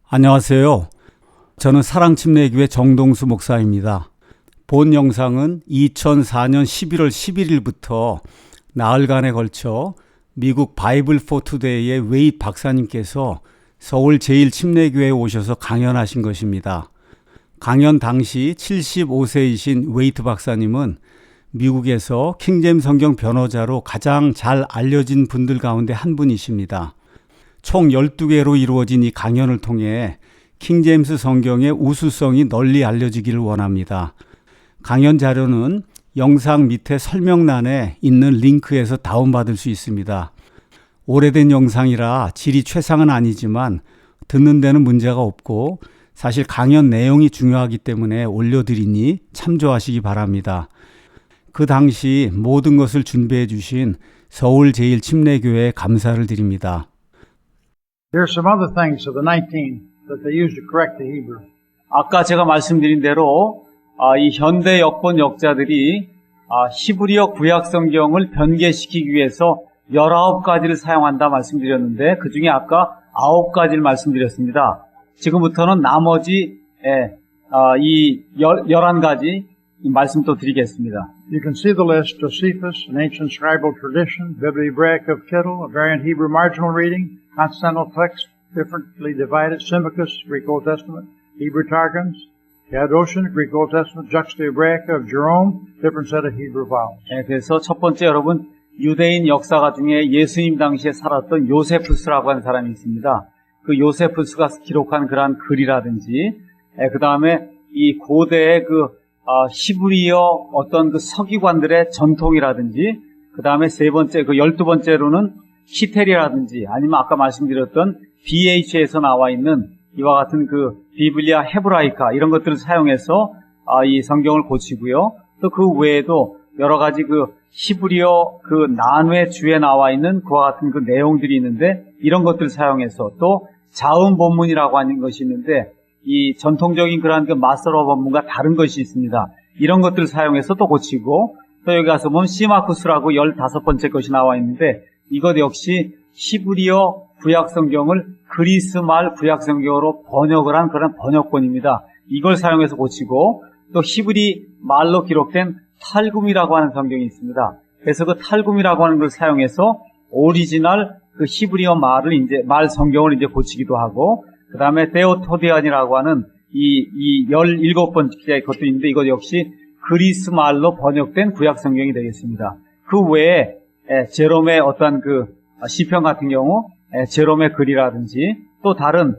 안녕하세요. 저는 사랑침례교회 정동수 목사입니다. 본 영상은 2004년 11월 11일부터 나흘간에 걸쳐 미국 바이블 포 투데이의 웨이트 박사님께서 서울 제1침례교회에 오셔서 강연하신 것입니다. 강연 당시 75세이신 웨이트 박사님은 미국에서 킹제임스 성경 변호자로 가장 잘 알려진 분들 가운데 한 분이십니다. 총 12개로 이루어진 이 강연을 통해 킹제임스 성경의 우수성이 널리 알려지기를 원합니다. 강연 자료는 영상 밑에 설명란에 있는 링크에서 다운받을 수 있습니다. 오래된 영상이라 질이 최상은 아니지만 듣는 데는 문제가 없고 사실 강연 내용이 중요하기 때문에 올려드리니 참조하시기 바랍니다. 그 당시 모든 것을 준비해 주신 서울 제1침례교회에 감사를 드립니다. There are some other things of the 19 that they use to correct the Hebrew. 아까 제가 말씀드린 대로 이 현대 역본 역자들이 히브리어 구약 성경을 변개시키기 위해서 19가지를 사용한다 말씀드렸는데 그 중에 아까 9가지를 말씀드렸습니다. 지금부터는 나머지 이 11가지 말씀 또 드리겠습니다. You can see the list: Josephus, an ancient scribal tradition, Biblia Hebraica of Kittel, a variant Hebrew marginal reading, consonantal text differently divided, Symmachus, Greek Old Testament, Hebrew Targums, Gadoshan, Greek Old Testament, Juxta Hebraica of Jerome, different set of Hebrew vowels. 그래서 첫 번째 여러분 유대인 역사가 중에 예수님 당시에 살았던 요세푸스라고 하는 사람이 있습니다. 그 요세푸스가 기록한 그러한 글이라든지 그 다음에 이 고대의 히브리어 어떤 그 서기관들의 전통이라든지 그 다음에 세 번째 12번째로는 히텔이라든지 아니면 아까 말씀드렸던 BH에서 나와 있는 이와 같은 그 비블리아 헤브라이카 이런 것들을 사용해서 이 성경을 고치고요. 또 그 외에도 여러 가지 그 히브리어 그 난회 주에 나와 있는 그와 같은 그 내용들이 있는데 이런 것들을 사용해서 또 자음 본문이라고 하는 것이 있는데 이 전통적인 그러한 그 마스터 본문과 다른 것이 있습니다. 이런 것들을 사용해서 또 고치고 또 여기 가서 보면 시마쿠스라고 15번째 것이 나와 있는데 이것 역시 히브리어 구약 성경을 그리스 말 구약 성경으로 번역을 한 그런 번역본입니다. 이걸 사용해서 고치고 또 히브리 말로 기록된 탈굼이라고 하는 성경이 있습니다. 그래서 그 탈굼이라고 하는 걸 사용해서 오리지널 그 히브리어 말 성경을 이제 고치기도 하고 그 다음에 데오토디안이라고 하는 이 17번째 것도 있는데 이것 역시 그리스 말로 번역된 구약 성경이 되겠습니다. 그 외에 제롬의 어떤 그 시편 같은 경우 제롬의 글이라든지 또 다른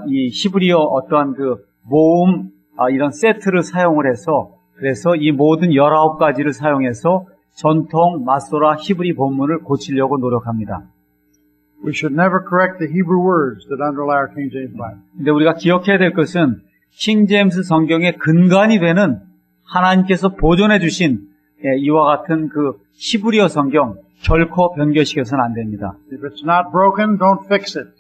이 히브리어 어떠한 그 모음 이런 세트를 사용을 해서 그래서 이 모든 19가지를 사용해서 전통 마소라 히브리 본문을 고치려고 노력합니다. We should never correct the Hebrew words that underlie our King James Bible. 근데 우리가 기억해야 될 것은 킹제임스 성경의 근간이 되는 하나님께서 보존해 주신 이와 같은 그 히브리어 성경 결코 변개시켜서는 안 됩니다. If it's not broken, don't fix it.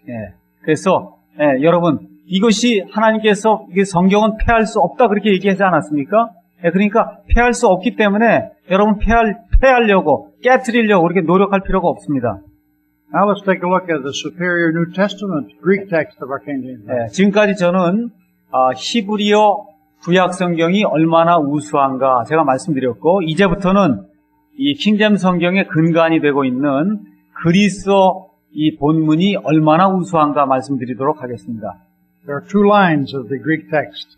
그래서 여러분 이것이 하나님께서 성경은 폐할 수 없다 그렇게 얘기하지 않았습니까? 그러니까 폐할 수 없기 때문에 여러분 폐하려고 깨트리려고 그렇게 노력할 필요가 없습니다. Now let's take a look at the superior New Testament Greek text of our King James Bible. 지금까지 저는 히브리어 구약 성경이 얼마나 우수한가 제가 말씀드렸고 이제부터는 이 킹제임스 성경의 근간이 되고 있는 그리스어 이 본문이 얼마나 우수한가 말씀드리도록 하겠습니다. There are two lines of the Greek text.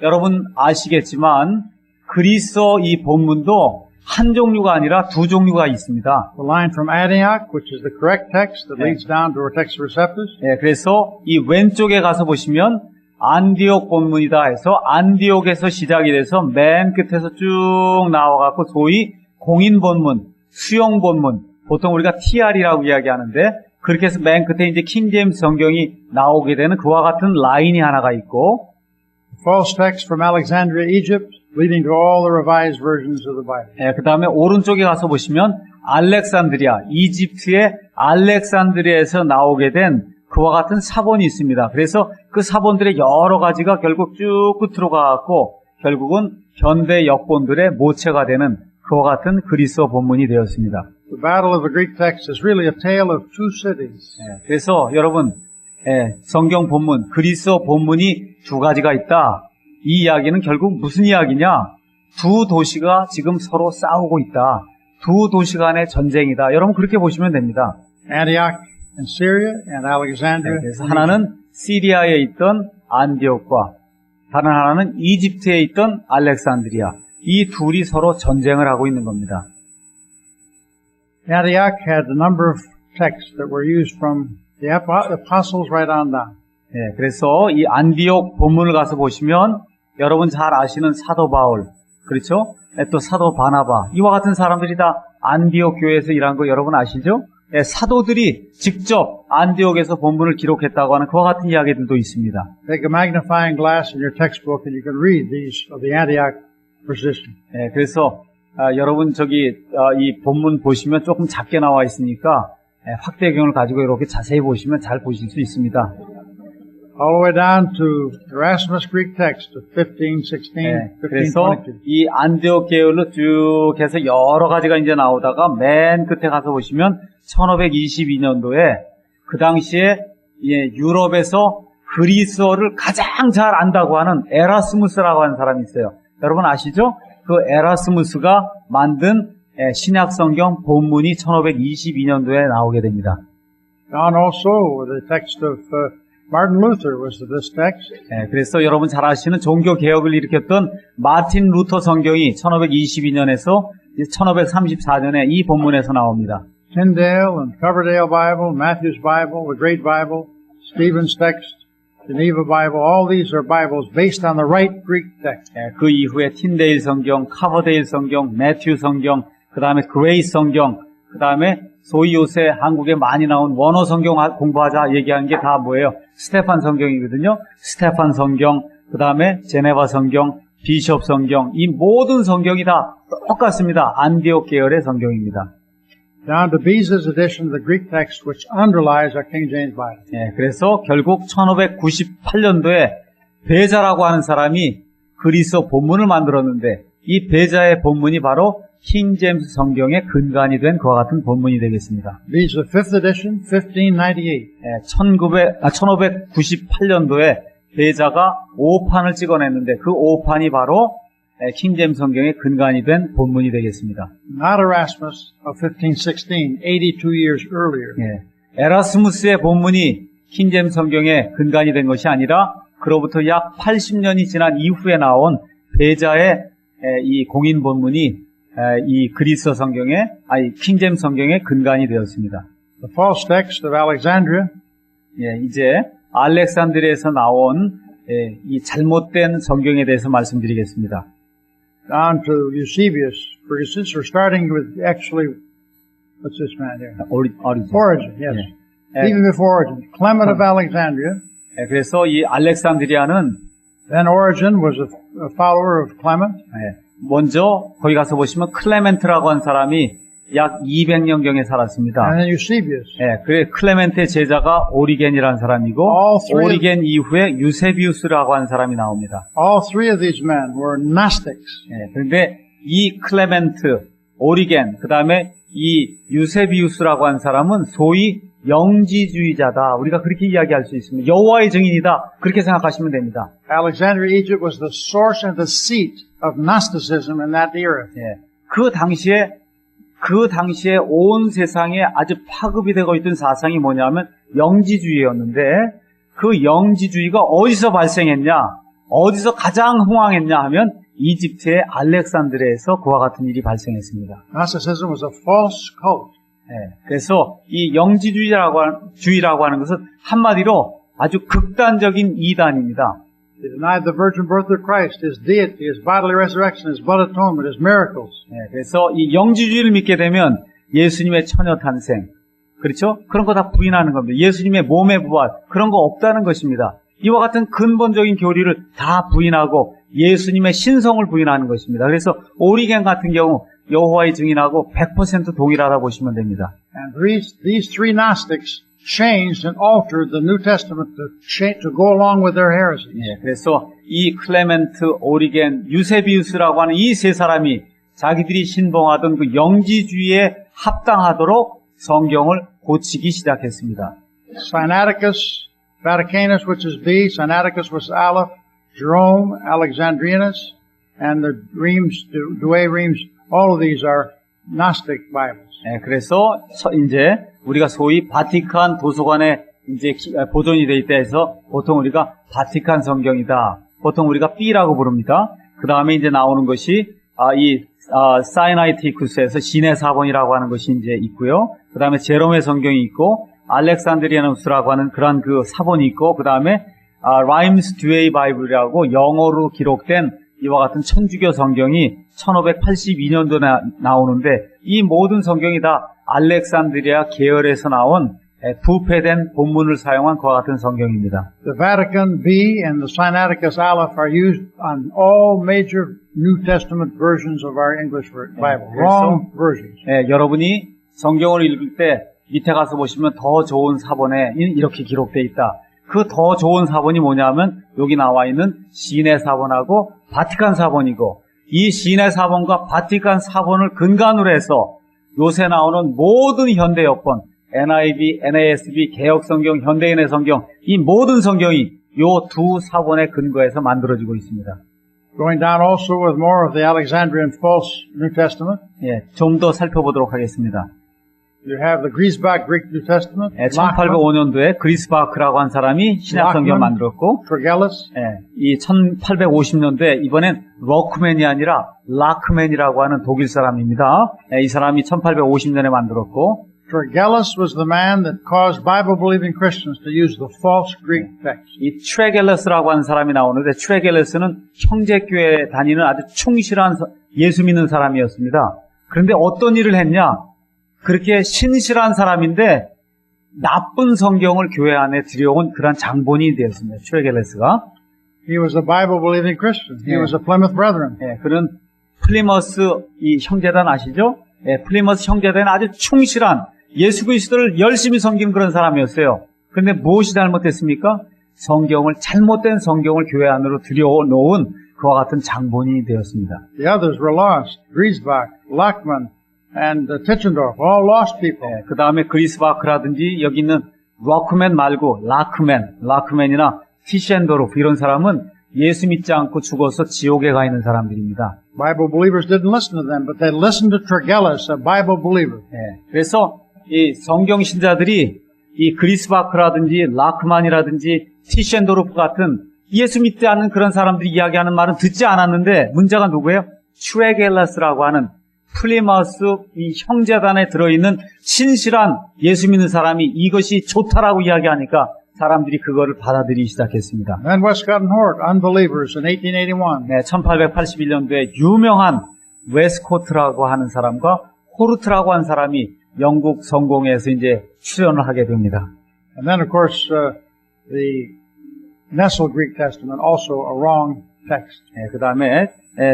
여러분 아시겠지만 그리스어 이 본문도 한 종류가 아니라 두 종류가 있습니다. The line from Antioch, which is the correct text that leads down to our text receptus. 그래서 이 왼쪽에 가서 보시면 안디옥 본문이다 해서 안디옥에서 시작이 돼서 맨 끝에서 쭉 나와갖고 소위 공인 본문, 수용 본문, 보통 우리가 TR이라고 이야기하는데 그렇게 해서 맨 끝에 이제 킹제임스 성경이 나오게 되는 그와 같은 라인이 하나가 있고 False text from Alexandria, Egypt, leading to all the revised versions of the Bible. 그 다음에 오른쪽에 가서 보시면 알렉산드리아, 이집트의 알렉산드리아에서 나오게 된 그와 같은 사본이 있습니다. 그래서 그 사본들의 여러 가지가 결국 쭉 끝으로 가고 결국은 현대 역본들의 모체가 되는 그와 같은 그리스어 본문이 되었습니다. The battle of the Greek text is really a tale of two cities. 그래서 여러분 성경 본문, 그리스어 본문이 두 가지가 있다. 이 이야기는 결국 무슨 이야기냐? 두 도시가 지금 서로 싸우고 있다. 두 도시 간의 전쟁이다. 여러분 그렇게 보시면 됩니다. Antioch in Syria and Alexandria. 그래서 하나는 시리아에 있던 안디옥과 다른 하나는 이집트에 있던 알렉산드리아. 이 둘이 서로 전쟁을 하고 있는 겁니다. Antioch had a number of texts that were used from the apostles right on down. 그래서 이 안디옥 본문을 가서 보시면 여러분 잘 아시는 사도 바울, 그렇죠? 또 사도 바나바, 이와 같은 사람들이 다 안디옥 교회에서 일한 거 여러분 아시죠? 사도들이 직접 안디옥에서 본문을 기록했다고 하는 그와 같은 이야기들도 있습니다. Take a magnifying glass in your textbook and you can read these of the Antioch position. 그래서 여러분 이 본문 보시면 조금 작게 나와 있으니까 확대경을 가지고 이렇게 자세히 보시면 잘 보실 수 있습니다. All the way down to Erasmus Greek text of 15, 16, 15, 그래서 22. 이 안디옥 계열로 쭉 해서 여러 가지가 이제 나오다가 맨 끝에 가서 보시면 1522년도에 그 당시에 유럽에서 그리스어를 가장 잘 안다고 하는 에라스무스라고 하는 사람이 있어요. 여러분 아시죠? 그 에라스무스가 만든 신약 성경 본문이 1522년도에 나오게 됩니다. Down also the text of Martin Luther was this text. 그래서 여러분 잘 아시는 종교 개혁을 일으켰던 마틴 루터 성경이 1522년에서 1534년에 이 본문에서 나옵니다. Tyndale and Coverdale Bible, Matthew's Bible, the Great Bible, Stephen's text, Geneva Bible, all these are Bibles based on the right Greek text. 그 이후에 틴데일 성경, 카버데일 성경, 매튜 성경, 그 다음에 그레이스 성경, 그 다음에 소위 요새 한국에 많이 나온 원어 성경 공부하자 얘기하는 게 다 뭐예요? 스테판 성경이거든요. 스테판 성경, 그 다음에 제네바 성경, 비숍 성경, 이 모든 성경이 다 똑같습니다. 안디옥 계열의 성경입니다. Down to Beza's edition of the Greek text, which underlies our King James Bible. 그래서 결국 1598년도에 베자라고 하는 사람이 그리스어 본문을 만들었는데 이 베자의 본문이 바로 킹 제임스 성경의 근간이 된 그와 같은 본문이 되겠습니다. Beza 5th edition, 1598. 1598년도에 베자가 5판을 찍어냈는데 그 5판이 바로 킹 제임스 성경의 근간이 된 본문이 되겠습니다. Not Erasmus of 1516, 82 years earlier. 에라스무스의 본문이 킹 제임스 성경의 근간이 된 것이 아니라 그로부터 약 80년이 지난 이후에 나온 베자의 이 공인 본문이 이 그리스어 성경의 킹 제임스 성경의 근간이 되었습니다. The false text of Alexandria. 이제 알렉산드리아에서 나온 이 잘못된 성경에 대해서 말씀드리겠습니다. Down to Eusebius, for instance, we're starting with actually, what's this man here? Origen, yes. Even before Origen, Clement of Alexandria. 그래서 이 알렉산드리아는 Then Origen was a follower of Clement. 먼저 거기 가서 보시면 클레멘트라고 한 사람이 약 200년경에 살았습니다. And then Eusebius. 그래 클레멘트의 제자가 오리겐이라는 사람이고 오리겐 이후에 유세비우스라고 하는 사람이 나옵니다. All three of these men were Gnostics. 그런데 이 클레멘트, 오리겐, 그 다음에 이 유세비우스라고 하는 사람은 소위 영지주의자다. 우리가 그렇게 이야기할 수 있습니다. 여호와의 증인이다. 그렇게 생각하시면 됩니다. Alexandria, Egypt was the source and the seat of Gnosticism in that era. 그 당시에 온 세상에 아주 파급이 되고 있던 사상이 뭐냐면 영지주의였는데 그 영지주의가 어디서 발생했냐? 어디서 가장 흥왕했냐 하면 이집트의 알렉산드리아에서 그와 같은 일이 발생했습니다. Gnosticism was a false cult. 그래서 이 영지주의라고 하는 것은 한마디로 아주 극단적인 이단입니다. They denied the virgin birth of Christ, His deity, His bodily resurrection, His blood atonement, His miracles. 그래서 이 영지주의를 믿게 되면 예수님의 처녀 탄생, 그렇죠? 그런 거 다 부인하는 겁니다. 예수님의 몸의 부활, 그런 거 없다는 것입니다. 이와 같은 근본적인 교리를 다 부인하고 예수님의 신성을 부인하는 것입니다. 그래서 오리겐 같은 경우 여호와의 증인하고 100% 동일하다 보시면 됩니다. And these three Gnostics changed and altered the New Testament to go along with their heresies. 그래서 이 클레멘트, 오리겐, 유세비우스라고 하는 이 세 사람이 자기들이 신봉하던 그 영지주의에 합당하도록 성경을 고치기 시작했습니다. Sinaiticus Vaticanus, which is B, Sinaiticus, which is Aleph, Jerome, Alexandrinus, and the Reims, Douay Reims, all of these are Gnostic Bibles. 예, 그래서 이제 우리가 소위 바티칸 도서관에 이제 보존이 돼 있다 해서 보통 우리가 바티칸 성경이다. 보통 우리가 B라고 부릅니다. 그 다음에 이제 나오는 것이 사이나이티쿠스에서 신의 사본이라고 하는 것이 이제 있고요. 그 다음에 제롬의 성경이 있고 알렉산드리아누스라고 하는 그런 그 사본이 있고 그 다음에 라임스 듀에이 바이블이라고 영어로 기록된 이와 같은 천주교 성경이 1582년도에 나오는데 이 모든 성경이 다 알렉산드리아 계열에서 나온 부패된 본문을 사용한 그와 같은 성경입니다. The Vatican B and the Sinaiticus Aleph are used on all major New Testament versions of our English Bible. Wrong versions. 예, 여러분이 성경을 읽을 때 밑에 가서 보시면 더 좋은 사본에 이렇게 기록되어 있다. 그 더 좋은 사본이 뭐냐면 여기 나와 있는 신의 사본하고 바티칸 사본이고 이 신의 사본과 바티칸 사본을 근간으로 해서 요새 나오는 모든 현대 여권 NIV, NASB, 개혁성경, 현대인의 성경 이 모든 성경이 요 두 사본에 근거해서 만들어지고 있습니다. Going down also with more of the Alexandrian false New Testament. 예, 좀 더 살펴보도록 하겠습니다. You have the Griesbach Greek New Testament. 예, 1805년도에 그리스바크라고 한 사람이 신약 성경 만들었고 Tregelles. 예, 이 1850년도에 이번엔 러크맨이 아니라 라크맨이라고 하는 독일 사람입니다. 예, 이 사람이 1850년에 만들었고 Tregelles was the man that caused Bible-believing Christians to use the false Greek text. 이 트레겔레스라고 하는 사람이 나오는데 트레겔레스는 형제교회에 다니는 아주 충실한 예수 믿는 사람이었습니다. 그런데 어떤 일을 했냐? 그렇게 신실한 사람인데 나쁜 성경을 교회 안에 들여온 그런 장본인이 되었습니다. 트레겔레스가. He was a Bible-believing Christian. He was a Plymouth Brethren. 예, 그런 플리머스 이 형제단 아시죠? 예, 플리머스 형제단은 아주 충실한 예수 그리스도를 열심히 섬기는 그런 사람이었어요. 그런데 무엇이 잘못됐습니까? 잘못된 성경을 교회 안으로 들여놓은 그와 같은 장본인이 되었습니다. The others were lost. Griesbach, Lachman, and Tischendorf, all lost people. 예, 그 다음에 그리스바크라든지 여기 있는 러크맨 말고 라크맨이나 티셴도르프 이런 사람은 예수 믿지 않고 죽어서 지옥에 가 있는 사람들입니다. Bible believers didn't listen to them, but they listened to Tregelles, a Bible believer. 예, 그래서 이 성경 신자들이 이 그리스바크라든지 라크만이라든지 티셴도르프 같은 예수 믿지 않는 그런 사람들이 이야기하는 말은 듣지 않았는데 문제가 누구예요? 트레겔레스라고 하는 플리머스 이 형제단에 들어있는 신실한 예수 믿는 사람이 이것이 좋다라고 이야기하니까 사람들이 그거를 받아들이기 시작했습니다. And Westcott and Hort, unbelievers, in 1881. 네, 1881년도에 유명한 웨스코트라고 하는 사람과 호르트라고 하는 사람이 영국 성공회에서 이제 출연을 하게 됩니다. And then, of course, the Nessel Greek Testament, also a wrong text. 네, 그 다음에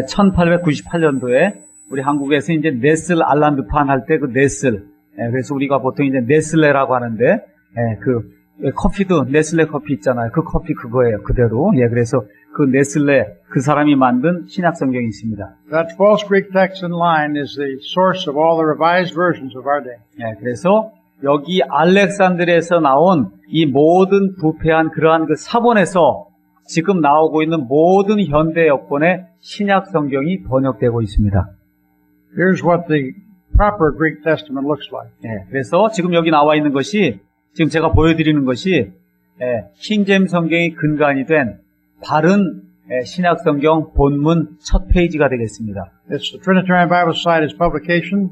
1898년도에 우리 한국에서 이제 네슬 알란드판 할 때 그 네슬, 그래서 우리가 보통 이제 네슬레라고 하는데, 그 커피도 네슬레 커피 있잖아요. 그 커피 그거예요. 그대로. 예, 그래서 그 네슬레 그 사람이 만든 신약 성경이 있습니다. That false Greek text in line is the source of all the revised versions of our day. 예, 그래서 여기 알렉산드리아에서 나온 이 모든 부패한 그러한 그 사본에서 지금 나오고 있는 모든 현대 여권의 신약 성경이 번역되고 있습니다. Here's what the proper Greek Testament looks like. 예, 그래서 지금 여기 나와 있는 것이 지금 제가 보여드리는 것이 킹제임 성경이 근간이 된 바른 신약 성경 본문 첫 페이지가 되겠습니다. It's the Trinitarian Bible Society's publication.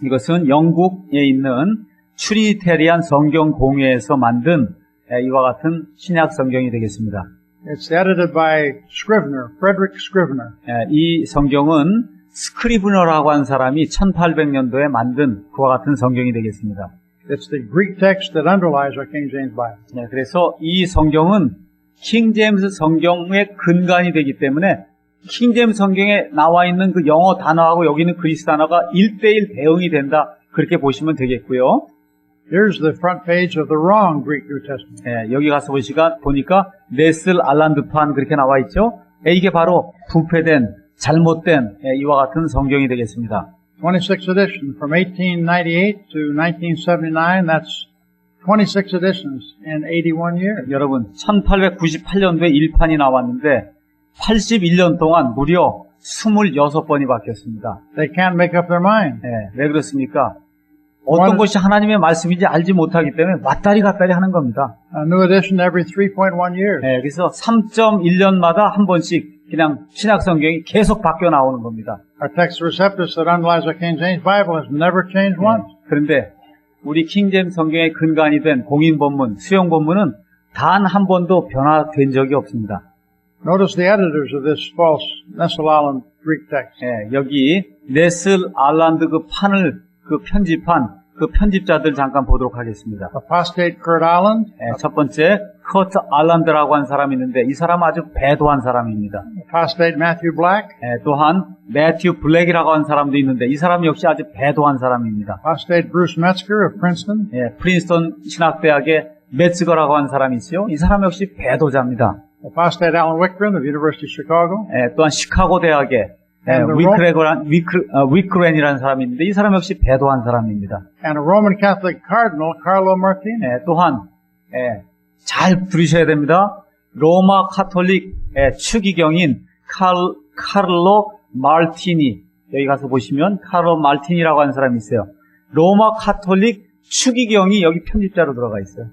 이것은 영국에 있는 트리니테리안 성경 공회에서 만든 이와 같은 신약 성경이 되겠습니다. It's edited by Scrivener, Frederick Scrivener. 이 성경은 스크리브너라고 하는 사람이 1800년도에 만든 그와 같은 성경이 되겠습니다. It's the Greek text that underlies our King James Bible. 네, 그래서 이 성경은 킹제임스 성경의 근간이 되기 때문에 킹제임스 성경에 나와 있는 그 영어 단어하고 여기 있는 그리스 단어가 1:1 대응이 된다. 그렇게 보시면 되겠고요. Here's the front page of the wrong Greek New Testament. 네, 여기 가서 보니까 네슬 알란드판 그렇게 나와 있죠. 이게 바로 부패된 잘못된 이와 같은 성경이 되겠습니다. 26th edition from 1898 to 1979. That's 26 editions in 81 years. 여러분, 1898년도에 1판이 나왔는데 81년 동안 무려 26번이 바뀌었습니다. They can't make up their mind. 왜 그렇습니까? 어떤 것이 하나님의 말씀인지 알지 못하기 때문에 왔다리 갔다리 하는 겁니다. A new edition every 3.1 years. 그래서 3.1년마다 한 번씩 그냥 신약 성경이 계속 바뀌어 나오는 겁니다. Our text receptus that underlies our King James Bible has never changed once. 그런데 우리 킹제임 성경의 근간이 된 공인 본문, 수용 본문은 단 한 번도 변화된 적이 없습니다. Notice the editors of this false Nessel Island Greek text. 여기 네슬 알란드 그 판을 편집한 그 편집자들 잠깐 보도록 하겠습니다. Apostate Kurt Island, 첫 번째 커트 알란드라고 한 사람이 있는데 이 사람은 아주 배도한 사람입니다. apostate Matthew Black, 또한 매튜 블랙이라고 한 사람도 있는데 이 사람 역시 아주 배도한 사람입니다. apostate Bruce Metzger of Princeton, 프린스턴 신학대학의 메츠거라고 한 사람이 있어요. 이 사람 역시 배도자입니다. apostate Alan Wickren of University of Chicago, 또한 시카고 대학의 위크렌이라는 사람이 있는데 이 사람 역시 배도한 사람입니다. and a Roman Catholic Cardinal, Carlo Martini. 또한 잘 들으셔야 됩니다. 로마 카톨릭 추기경인 카를로 말티니, 여기 가서 보시면 카를로 말티니라고 하는 사람이 있어요. 로마 카톨릭 추기경이 여기 편집자로 들어가 있어요.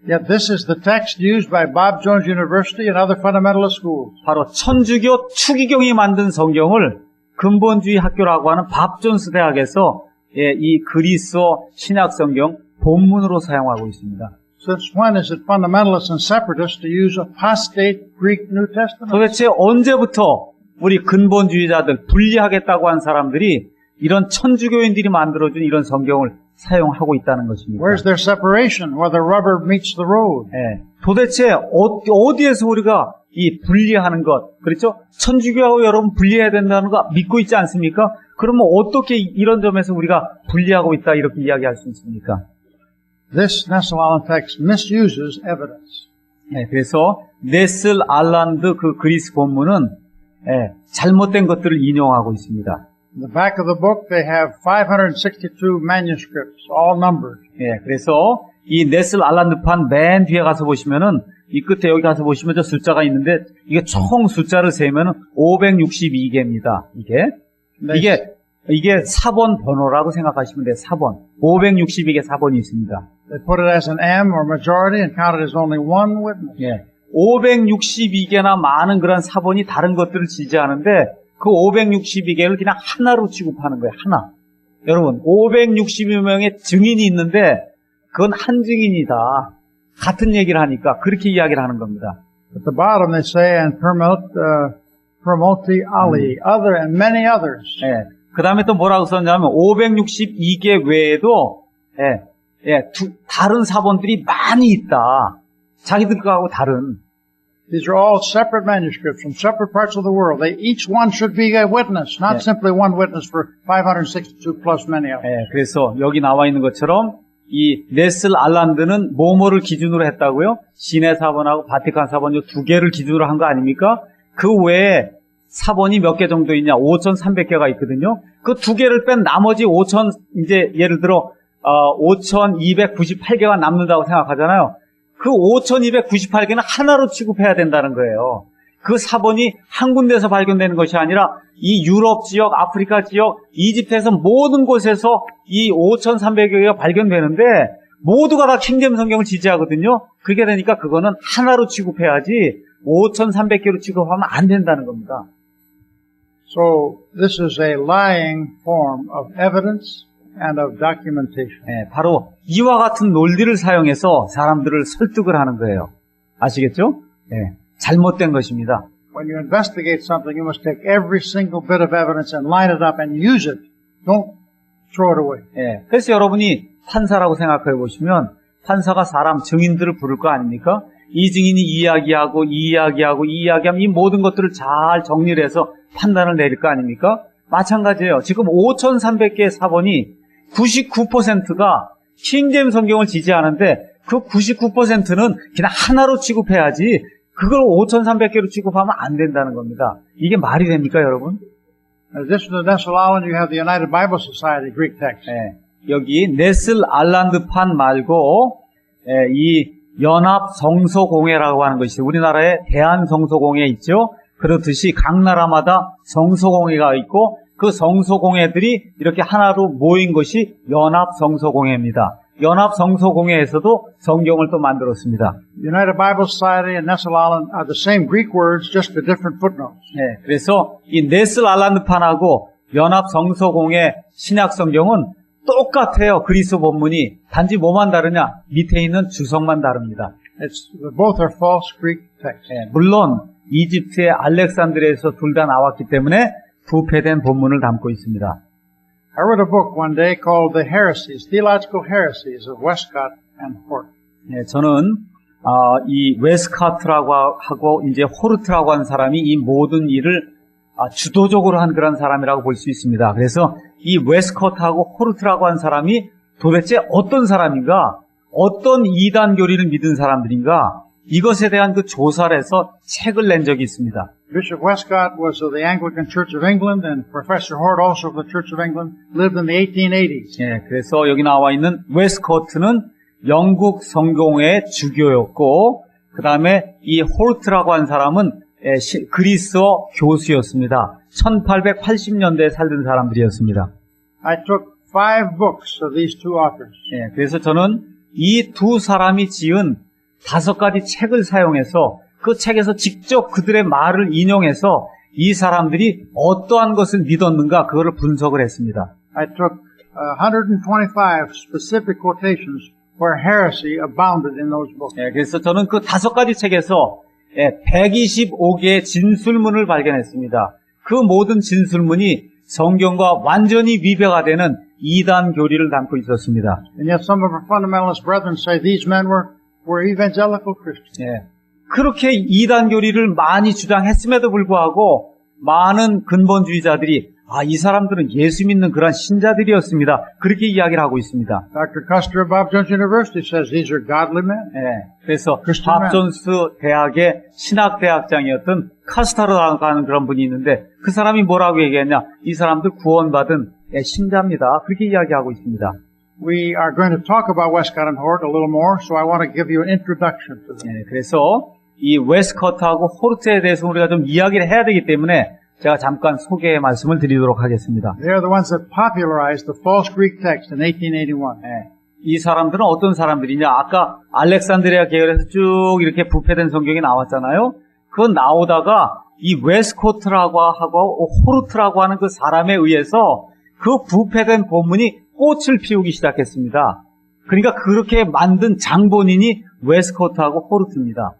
Yet this is the text used by Bob Jones University and other fundamentalist schools. 바로 천주교 추기경이 만든 성경을 근본주의 학교라고 하는 밥 존스 대학에서 이 그리스어 신약 성경 본문으로 사용하고 있습니다. Since when is it fundamentalists and separatists to use apostate Greek New Testament? 도대체 언제부터 우리 근본주의자들 분리하겠다고 한 사람들이 이런 천주교인들이 만들어준 이런 성경을 사용하고 있다는 것입니다. Where's their separation where the rubber meets the road? 도대체 어디에서 우리가 이 분리하는 것, 그렇죠? 천주교하고 여러분 분리해야 된다는 거 믿고 있지 않습니까? 그러면 어떻게 이런 점에서 우리가 분리하고 있다 이렇게 이야기할 수 있습니까? This Nessel Island text misuses evidence. 그래서 네슬 알란드 그 그리스 본문은 잘못된 것들을 인용하고 있습니다. In the back of the book, they have 562 manuscripts, all numbered. 그래서 이 네슬 알란드판 맨 뒤에 가서 보시면은 이 끝에 여기 가서 보시면 저 숫자가 있는데 이게 총 숫자를 세면은 562개입니다. 이게 사본 번호라고 생각하시면 돼요. 사본. 562개 사본이 있습니다. They put it as an M or majority and count it as only one witness. 562개나 많은 그런 사본이 다른 것들을 지지하는데 그 562개를 그냥 하나로 취급하는 거예요. 하나. 여러분, 562명의 증인이 있는데 그건 한 증인이다. 같은 얘기를 하니까 그렇게 이야기를 하는 겁니다. At the bottom they say, and Promoti Ali, other and many others. 그 다음에 또 뭐라고 썼냐면 562개 외에도 다른 사본들이 많이 있다. 자기들하고 다른. These are all separate manuscripts from separate parts of the world. Each one should be a witness, not simply one witness for 562 plus many of them. 그래서 여기 나와 있는 것처럼 이 네슬 알란드는 뭐뭐를 기준으로 했다고요? 시내 사본하고 바티칸 사본 이 두 개를 기준으로 한 거 아닙니까? 그 외에 사본이 몇 개 정도 있냐? 5,300개가 있거든요. 그 두 개를 뺀 나머지 5,000, 이제 예를 들어 5,298개가 남는다고 생각하잖아요. 그 5,298개는 하나로 취급해야 된다는 거예요. 그 사본이 한 군데서 발견되는 것이 아니라 이 유럽 지역, 아프리카 지역, 이집트에서 모든 곳에서 이 5,300개가 발견되는데 모두가 다 킹제임 성경을 지지하거든요. 그렇게 되니까 그거는 하나로 취급해야지 5,300개로 취급하면 안 된다는 겁니다. So this is a lying form of evidence and of documentation. 바로 이와 같은 논리를 사용해서 사람들을 설득을 하는 거예요. 아시겠죠? 잘못된 것입니다. When you investigate something, you must take every single bit of evidence and line it up and use it. Don't throw it away. 그래서 여러분이 판사라고 생각해 보시면 판사가 사람 증인들을 부를 거 아닙니까? 이 증인이 이야기하고 이야기하면 이 모든 것들을 잘 정리를 해서 판단을 내릴 거 아닙니까? 마찬가지예요. 지금 5,300개의 사본이 99%가 킹제임 성경을 지지하는데 그 99%는 그냥 하나로 취급해야지 그걸 5,300개로 취급하면 안 된다는 겁니다. 이게 말이 됩니까, 여러분? In addition to Nessel Island, you have the United Bible Society Greek text. 여기 네슬 알란드판 말고 이 연합 성소공회라고 하는 것이 우리나라에 대한성소공회 있죠. 그렇듯이 각 나라마다 성소공회가 있고 그 성소공회들이 이렇게 하나로 모인 것이 연합 성소공회입니다. 연합 성소공회에서도 성경을 또 만들었습니다. United Bible Society and Nestle Island are the same Greek words, just with different footnotes. 그래서 이 네슬 알란드판하고 연합 성소공회 신약 성경은 똑같아요. 그리스 본문이 단지 뭐만 다르냐? 밑에 있는 주석만 다릅니다. Both are false Greek texts. 물론 이집트의 알렉산드리아에서 둘 다 나왔기 때문에 부패된 본문을 담고 있습니다. I wrote a book one day called The Heresies, Theological Heresies of Westcott and Hort. 저는 이 웨스카트라고 하고 이제 호르트라고 하는 사람이 이 모든 일을 주도적으로 한 그런 사람이라고 볼 수 있습니다. 그래서 이 웨스커트하고 호르트라고 하는 사람이 도대체 어떤 사람인가, 어떤 이단 교리를 믿은 사람들인가, 이것에 대한 그 조사를 해서 책을 낸 적이 있습니다. Bishop Westcott was of the Anglican Church of England, and Professor Hort, also of the Church of England, lived in the 1880s. 그래서 여기 나와 있는 웨스커트는 영국 성공회의 주교였고, 그 다음에 이 호르트라고 하는 사람은 그리스어 교수였습니다. 1880년대에 살던 사람들이었습니다. I took 5 books of these two authors. 그래서 저는 이 두 사람이 지은 5가지 책을 사용해서 그 책에서 직접 그들의 말을 인용해서 이 사람들이 어떠한 것을 믿었는가 그거를 분석을 했습니다. I took 125 specific quotations where heresy abounded in those books. 그래서 저는 그 5가지 책에서 125개의 진술문을 발견했습니다. 그 모든 진술문이 성경과 완전히 위배가 되는 이단 교리를 담고 있었습니다. And yet some of our fundamentalist brethren say these men were evangelical Christians. 그렇게 이단 교리를 많이 주장했음에도 불구하고 많은 근본주의자들이 이 사람들은 예수 믿는 그런 신자들이었습니다. 그렇게 이야기를 하고 있습니다. Dr. Custer of Bob Jones University says these are godly men. 그래서 Christian 밥 존스 대학의 신학대학장이었던 카스타르라고 하는 그런 분이 있는데 그 사람이 뭐라고 얘기했냐? 이 사람들 구원받은 신자입니다. 그렇게 이야기하고 있습니다. We are going to talk about Westcott and Hort a little more, so I want to give you an introduction to them. 그래서 이 웨스커트하고 호르트에 대해서 우리가 좀 이야기를 해야 되기 때문에 제가 잠깐 소개의 말씀을 드리도록 하겠습니다. They are the ones that popularized the false Greek text in 1881. 이 사람들은 어떤 사람들이냐? 아까 알렉산드리아 계열에서 쭉 이렇게 부패된 성경이 나왔잖아요. 그거 나오다가 이 웨스코트라고 하고 호르트라고 하는 그 사람에 의해서 그 부패된 본문이 꽃을 피우기 시작했습니다. 그러니까 그렇게 만든 장본인이 웨스코트하고 호르트입니다.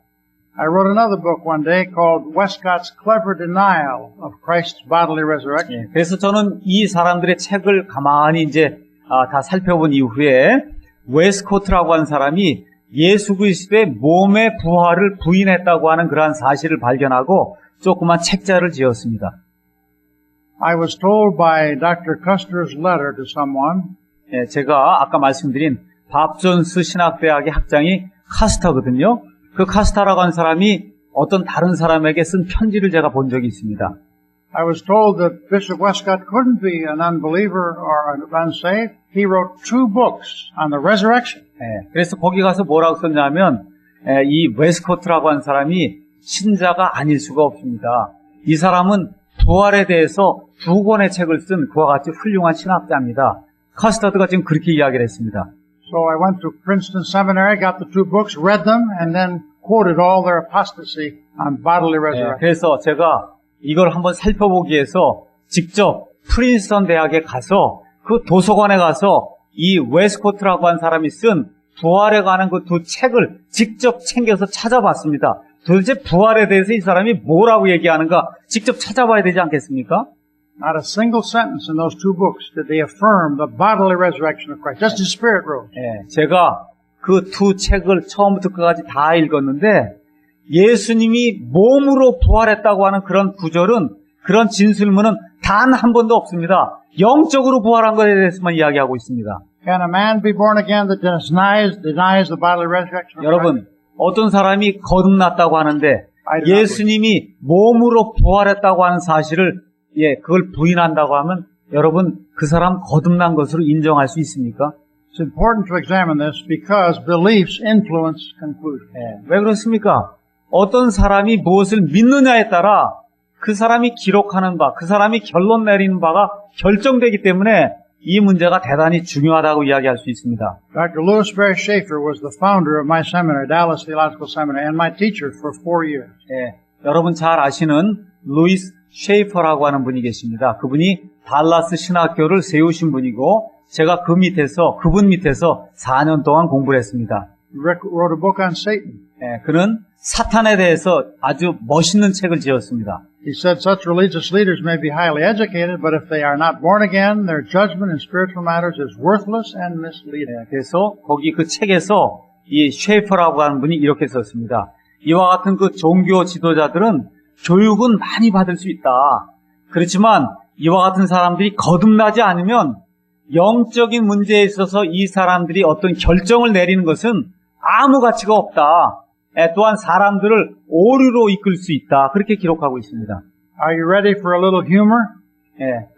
I wrote another book one day called Westcott's Clever Denial of Christ's Bodily Resurrection. 그래서 저는 이 사람들의 책을 가만히 이제 다 살펴본 이후에 웨스코트라고 하는 사람이 예수 그리스도의 몸의 부활을 부인했다고 하는 그러한 사실을 발견하고 조그만 책자를 지었습니다. I was told by Dr. Custer's letter to someone 제가 아까 말씀드린 밥 존스 신학대학의 학장이 카스터거든요. 그 카스타라고 하는 사람이 어떤 다른 사람에게 쓴 편지를 제가 본 적이 있습니다. I was told that Bishop Westcott couldn't be an unbeliever or unsaved. He wrote 2 books on the resurrection. 그래서 거기 가서 뭐라고 썼냐면 이 웨스코트라고 하는 사람이 신자가 아닐 수가 없습니다. 이 사람은 부활에 대해서 2권의 책을 쓴 그와 같이 훌륭한 신학자입니다. 카스타드가 지금 그렇게 이야기를 했습니다. So I went to Princeton Seminary, got the 2 books, read them, and then quoted all their apostasy on bodily resurrection. 그래서 제가 이걸 한번 살펴보기 위해서 직접 프린스턴 대학에 가서 그 도서관에 가서 이 웨스코트라고 한 사람이 쓴 부활에 관한 그 2 책을 직접 챙겨서 찾아봤습니다. 도대체 부활에 대해서 이 사람이 뭐라고 얘기하는가 직접 찾아봐야 되지 않겠습니까? Not a single sentence in those 2 books did they affirm the bodily resurrection of Christ. Just his spirit rose. 제가 그 2 책을 처음부터 끝까지 다 읽었는데 예수님이 몸으로 부활했다고 하는 그런 구절은 그런 진술문은 단 한 번도 없습니다. 영적으로 부활한 것에 대해서만 이야기하고 있습니다. Can a man be born again that denies the bodily resurrection of Christ? 여러분, 어떤 사람이 거듭났다고 하는데 I do not 예수님이 몸으로 부활했다고 하는 사실을 그걸 부인한다고 하면 여러분 그 사람 거듭난 것으로 인정할 수 있습니까? It's important to examine this because beliefs influence conclusions. 왜 그렇습니까? 어떤 사람이 무엇을 믿느냐에 따라 그 사람이 기록하는 바, 그 사람이 결론 내리는 바가 결정되기 때문에 이 문제가 대단히 중요하다고 이야기할 수 있습니다. Dr. Louis Barry Schaeffer was the founder of my seminary, Dallas Theological Seminary, and my teacher for 4 years. 여러분 잘 아시는 루이스 셰이퍼라고 하는 분이 계십니다. 그분이 달라스 신학교를 세우신 분이고 제가 그분 밑에서 4년 동안 공부를 했습니다. He wrote a book on Satan. 그는 사탄에 대해서 아주 멋있는 책을 지었습니다. He said such religious leaders may be highly educated, but if they are not born again, their judgment in spiritual matters is worthless and misleading. 그래서 거기 그 책에서 이 셰이퍼라고 하는 분이 이렇게 썼습니다. 이와 같은 그 종교 지도자들은 교육은 많이 받을 수 있다. 그렇지만 이와 같은 사람들이 거듭나지 않으면 영적인 문제에 있어서 이 사람들이 어떤 결정을 내리는 것은 아무 가치가 없다. 또한 사람들을 오류로 이끌 수 있다. 그렇게 기록하고 있습니다. Are you ready for a little humor?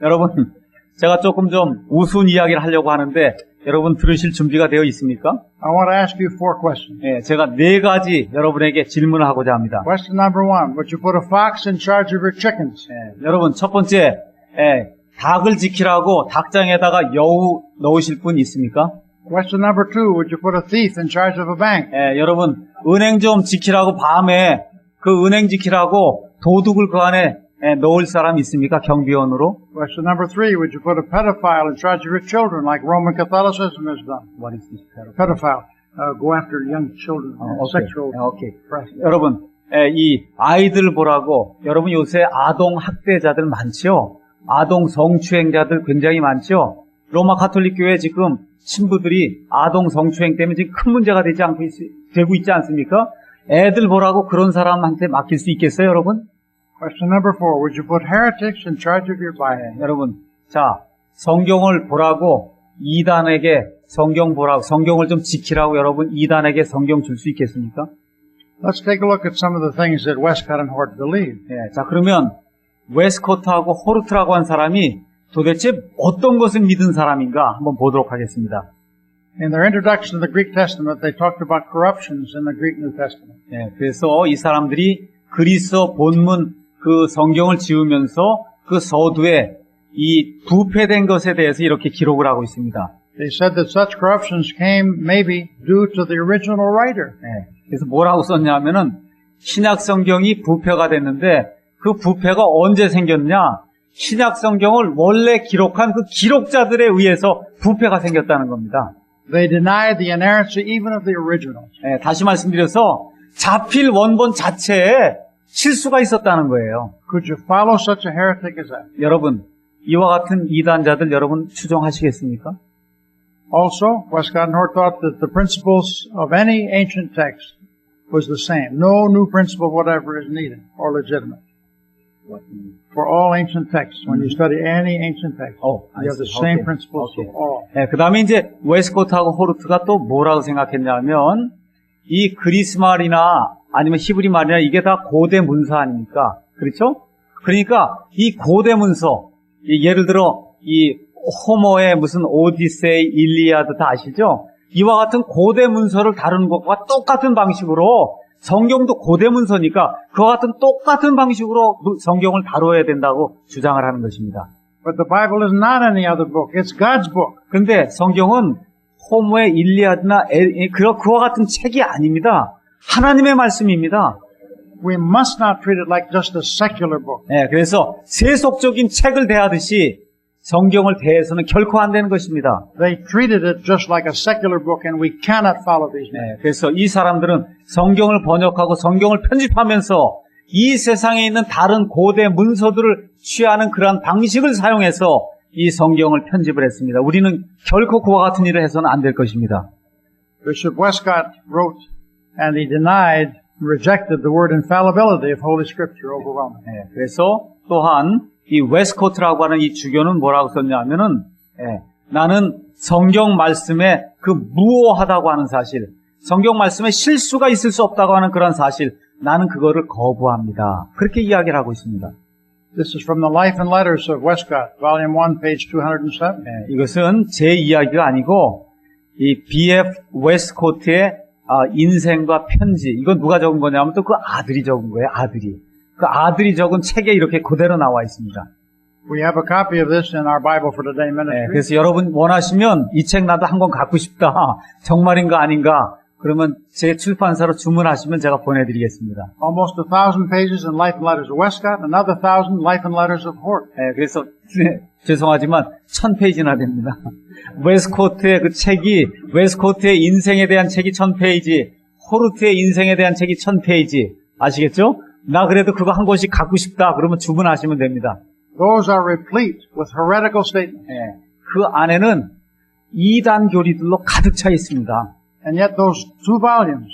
여러분, 제가 조금 좀 우스운 이야기를 하려고 하는데 여러분 들으실 준비가 되어 있습니까? I want to ask you 4 questions. 제가 4가지 여러분에게 질문을 하고자 합니다. Question number 1, would you put a fox in charge of your chickens? 여러분, 첫 번째, 닭을 지키라고 닭장에다가 여우 넣으실 분 있습니까? Question number 2, would you put a thief in charge of a bank? 여러분, 은행 좀 지키라고 밤에 그 은행 지키라고 도둑을 그 안에 넣을 사람 있습니까? 경비원으로? Question number 3, would you put a pedophile in charge of your children like Roman Catholicism has done? What is this pedophile? Pedophile, go after young children, sexual. 여러분, 이 아이들 보라고, 여러분 요새 아동 학대자들 많죠? 아동 성추행자들 굉장히 많죠? 로마 가톨릭 교회 지금 신부들이 아동 성추행 때문에 지금 큰 문제가 되고 있지 않습니까? 애들 보라고 그런 사람한테 맡길 수 있겠어요, 여러분? Question number 4, would you put heretics in charge of your Bible? 여러분, 자, 성경을 보라고 이단에게 성경 보라고, 성경을 좀 지키라고 여러분 이단에게 성경 줄 수 있겠습니까? Let's take a look at some of the things that Westcott and Hort believe. 자, 그러면 웨스코트하고 호르트라고 한 사람이 도대체 어떤 것을 믿은 사람인가 한번 보도록 하겠습니다. In their introduction to the Greek Testament, they talked about corruptions in the Greek New Testament. 그래서 이 사람들이 그리스어 본문 그 성경을 지으면서 그 서두에 이 부패된 것에 대해서 이렇게 기록을 하고 있습니다. They said that such corruptions came maybe due to the original writer. 그래서 뭐라고 썼냐면은 신약 성경이 부패가 됐는데 그 부패가 언제 생겼냐? 신약 성경을 원래 기록한 그 기록자들에 의해서 부패가 생겼다는 겁니다. They denied the inerrancy even of the originals. 다시 말씀드려서 자필 원본 자체에 실수가 있었다는 거예요. Could you follow such a heretic as that? 여러분, 이와 같은 이단자들 여러분 추종하시겠습니까? Also, Westcott and Hort thought that the principles of any ancient text was the same. No new principle whatever is needed or legitimate. For all ancient texts, when you study any ancient text, you have the same principles for all. 그 다음에 이제 웨스코트하고 호르트가 또 뭐라고 생각했냐면 이 그리스 말이나 아니면 히브리 말이나 이게 다 고대 문서 아닙니까? 그렇죠? 그러니까 이 고대 문서, 예를 들어 이 호모의 무슨 오디세이, 일리아드 다 아시죠? 이와 같은 고대 문서를 다루는 것과 똑같은 방식으로 성경도 고대 문서니까 그와 같은 똑같은 방식으로 성경을 다뤄야 된다고 주장을 하는 것입니다. But the Bible is not any other book. It's God's book. 그런데 성경은 호모의 일리아드나 그와 같은 책이 아닙니다. 하나님의 말씀입니다. We must not treat it like just a secular book. 그래서 세속적인 책을 대하듯이 성경을 대해서는 결코 안 되는 것입니다. They treated it just like a secular book and we cannot follow these men. 그래서 이 사람들은 성경을 번역하고 성경을 편집하면서 이 세상에 있는 다른 고대 문서들을 취하는 그러한 방식을 사용해서 이 성경을 편집을 했습니다. 우리는 결코 그와 같은 일을 해서는 안 될 것입니다. Bishop Westcott wrote and he denied, rejected the word infallibility of Holy Scripture overwhelmingly. 그래서 또한 이 웨스코트라고 하는 이 주교는 뭐라고 썼냐면은 나는 성경 말씀에 그 무오하다고 하는 사실, 성경 말씀에 실수가 있을 수 없다고 하는 그런 사실, 나는 그거를 거부합니다. 그렇게 이야기를 하고 있습니다. This is from the Life and Letters of Westcott, Volume 1, page 207. 이것은 제 이야기가 아니고 이 B.F. 웨스코트의 인생과 편지, 이건 누가 적은 거냐면 또 그 아들이 적은 거예요, 아들이. 그 아들이 적은 책에 이렇게 그대로 나와 있습니다. We have a copy of this in our Bible for Today Ministry. 그래서 여러분 원하시면 이 책 나도 한 권 갖고 싶다. 정말인가 아닌가? 그러면 제 출판사로 주문하시면 제가 보내드리겠습니다. Almost 1,000 pages in Life and Letters of Westcott, another 1,000 Life and Letters of Hort. 그래서 죄송하지만 1000페이지나 됩니다. 웨스코트의 그 책이, 웨스코트의 인생에 대한 책이 1000페이지, 호르트의 인생에 대한 책이 1000페이지. 아시겠죠? 나 그래도 그거 한 권씩 갖고 싶다. 그러면 주문하시면 됩니다. Those are replete with heretical statements. 그 안에는 이단 교리들로 가득 차 있습니다. And yet those two volumes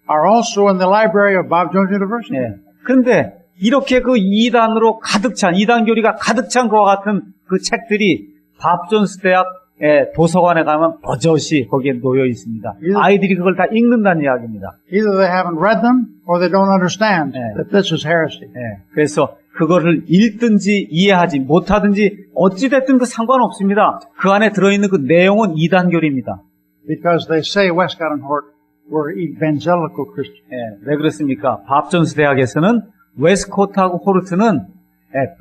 are also in the library of Bob Jones University. 그런데 이렇게 그 이단으로 가득 찬, 이단 교리가 가득 찬 그와 같은 그 책들이 밥 존스 대학 도서관에 가면 버젓이 거기에 놓여 있습니다. 아이들이 그걸 다 읽는다는 이야기입니다. Either they haven't read them or they don't understand that this is heresy. 그래서 그거를 읽든지 이해하지 못하든지 어찌됐든 그 상관없습니다. 그 안에 들어있는 그 내용은 이단 교리입니다. Because they say Westcott and Hort were evangelical Christians. 왜 그렇습니까? 밥 존스 대학에서는 웨스코트하고 호르트는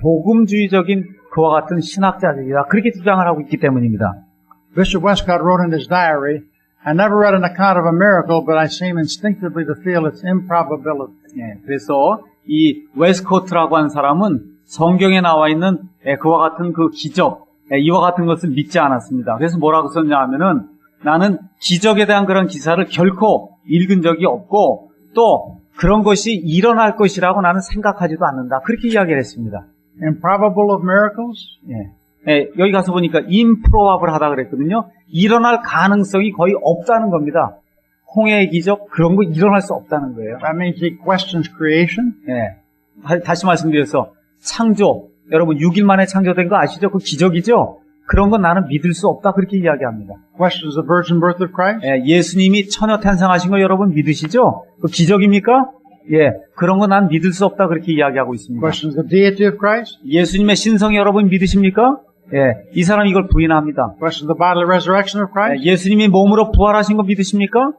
복음주의적인 그와 같은 신학자들이다. 그렇게 주장을 하고 있기 때문입니다. Bishop Westcott wrote in his diary, I never read an account of a miracle, but I seem instinctively to feel its improbability. 그래서 이 웨스코트라고 한 사람은 성경에 나와 있는 그와 같은 그 기적, 이와 같은 것을 믿지 않았습니다. 그래서 뭐라고 썼냐 하면은 나는 기적에 대한 그런 기사를 결코 읽은 적이 없고 또 그런 것이 일어날 것이라고 나는 생각하지도 않는다. 그렇게 이야기를 했습니다. Improbable of miracles? 여기 가서 보니까 improbable 하다 그랬거든요. 일어날 가능성이 거의 없다는 겁니다. 홍해의 기적 그런 거 일어날 수 없다는 거예요. That means he questions creation. 다시 말씀드려서 창조, 여러분 6일 만에 창조된 거 아시죠? 그 기적이죠? 그런 건 나는 믿을 수 없다 그렇게 이야기합니다. Questions the virgin birth of Christ. 예수님이 처녀 탄생하신 거 여러분 믿으시죠? 그 기적입니까? 그런 거 난 믿을 수 없다 그렇게 이야기하고 있습니다. Questions the deity of Christ. 예수님의 신성 여러분 믿으십니까? 이 사람 이걸 부인합니다. Questions the bodily resurrection of Christ. 예수님이 몸으로 부활하신 거 믿으십니까?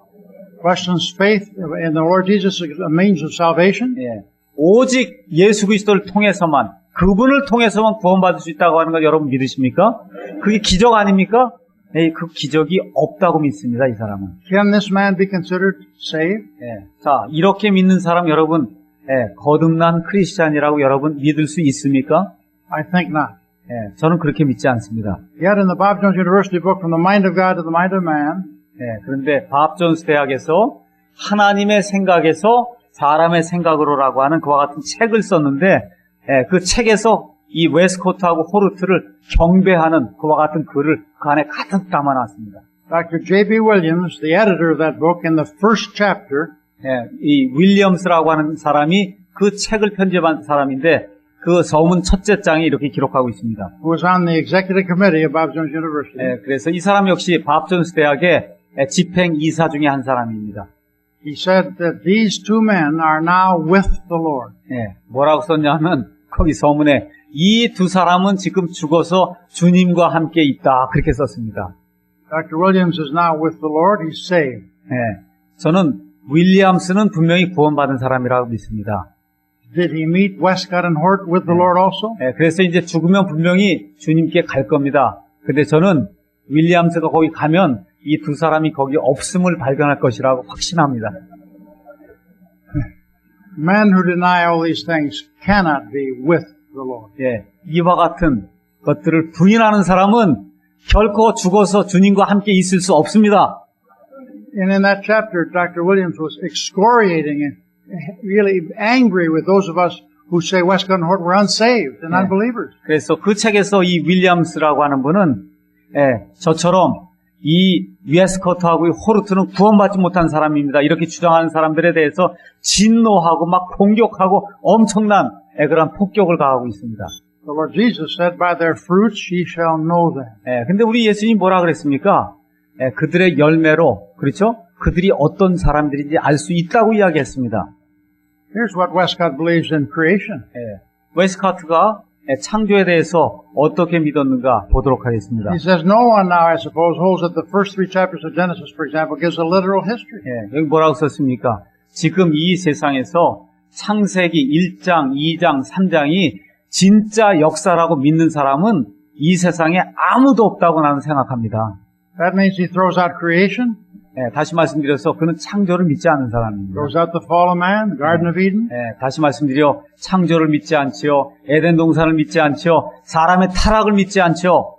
Questions faith in the Lord Jesus as a means of salvation. 오직 예수 그리스도를 통해서만, 그분을 통해서만 구원받을 수 있다고 하는 걸 여러분 믿으십니까? 그게 기적 아닙니까? 그 기적이 없다고 믿습니다, 이 사람은. Can this man be considered saved? 자, 이렇게 믿는 사람 여러분, 거듭난 크리스찬이라고 여러분 믿을 수 있습니까? I think not. 저는 그렇게 믿지 않습니다. Yet in the Bob Jones University book From the Mind of God to the Mind of Man, 그런데 밥 존스 대학에서 하나님의 생각에서 사람의 생각으로라고 하는 그와 같은 책을 썼는데 그 책에서 이 웨스코트하고 호르트를 경배하는 그와 같은 글을 그 안에 가득 담아놨습니다. Dr. J.B. Williams, the editor of that book, in the first chapter, 이 윌리엄스라고 하는 사람이 그 책을 편집한 사람인데 그 서문 첫째 장에 이렇게 기록하고 있습니다. who was on the executive committee of Bob Jones University, 그래서 이 사람 역시 밥 존스 대학의 집행 이사 중에 한 사람입니다. he said that these two men are now with the Lord. 뭐라고 썼냐면 거기 서문에 이 두 사람은 지금 죽어서 주님과 함께 있다 그렇게 썼습니다. Dr. Williams is now with the Lord. He's saved. 저는 윌리엄스는 분명히 구원받은 사람이라고 믿습니다. Did he meet Westcott and Hort with the Lord also? 그래서 이제 죽으면 분명히 주님께 갈 겁니다. 근데 저는 윌리엄스가 거기 가면 이 두 사람이 거기 없음을 발견할 것이라고 확신합니다. Men who deny all these things cannot be with the Lord. 이와 같은 것들을 부인하는 사람은 결코 죽어서 주님과 함께 있을 수 없습니다. And in that chapter, Dr. Williams was excoriating and really angry with those of us who say Westcott and Hort were unsaved and unbelievers. 그래서 그 책에서 이 윌리엄스라고 하는 분은 저처럼 이 웨스코트하고 이 호르트는 구원받지 못한 사람입니다. 이렇게 주장하는 사람들에 대해서 진노하고 막 공격하고 엄청난 그런 폭격을 가하고 있습니다. The Lord Jesus said, by their fruits ye shall know them. 근데 우리 예수님이 뭐라 그랬습니까? 그들의 열매로, 그렇죠? 그들이 어떤 사람들인지 알 수 있다고 이야기했습니다. Here's what Westcott believes in creation. 웨스코트가 창조에 대해서 어떻게 믿었는가 보도록 하겠습니다. He says no one now, I suppose, holds that the first 3 chapters of Genesis, for example, gives a literal history. 예, 여기 뭐라고 썼습니까? 지금 이 세상에서 창세기 1장, 2장, 3장이 진짜 역사라고 믿는 사람은 이 세상에 아무도 없다고 나는 생각합니다. That means he throws out creation, 예, 다시 말씀드려서 그는 창조를 믿지 않는 사람입니다. throws out the fall of man, the Garden of Eden. 예, 다시 말씀드려 창조를 믿지 않지요. 에덴 동산을 믿지 않지요. 사람의 타락을 믿지 않지요.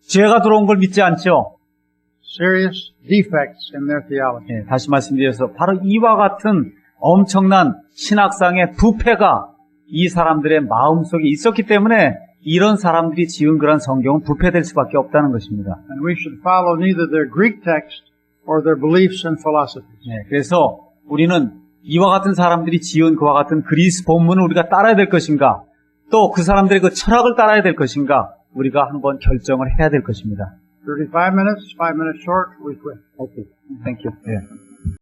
죄가 들어온 걸 믿지 않지요. Serious defects in their theology. 예, 다시 말씀드려서 바로 이와 같은 엄청난 신학상의 부패가 이 사람들의 마음속에 있었기 때문에 이런 사람들이 지은 그런 성경은 부패될 수밖에 없다는 것입니다. And we should follow neither their Greek text or their beliefs and philosophies. 예, 그래서 우리는 이와 같은 사람들이 지은 그와 같은 그리스 본문을 우리가 따라야 될 것인가, 또 그 사람들의 그 철학을 따라야 될 것인가, 우리가 한번 결정을 해야 될 것입니다. 35 minutes, 5 minutes short, we quit. Okay, thank you. 예.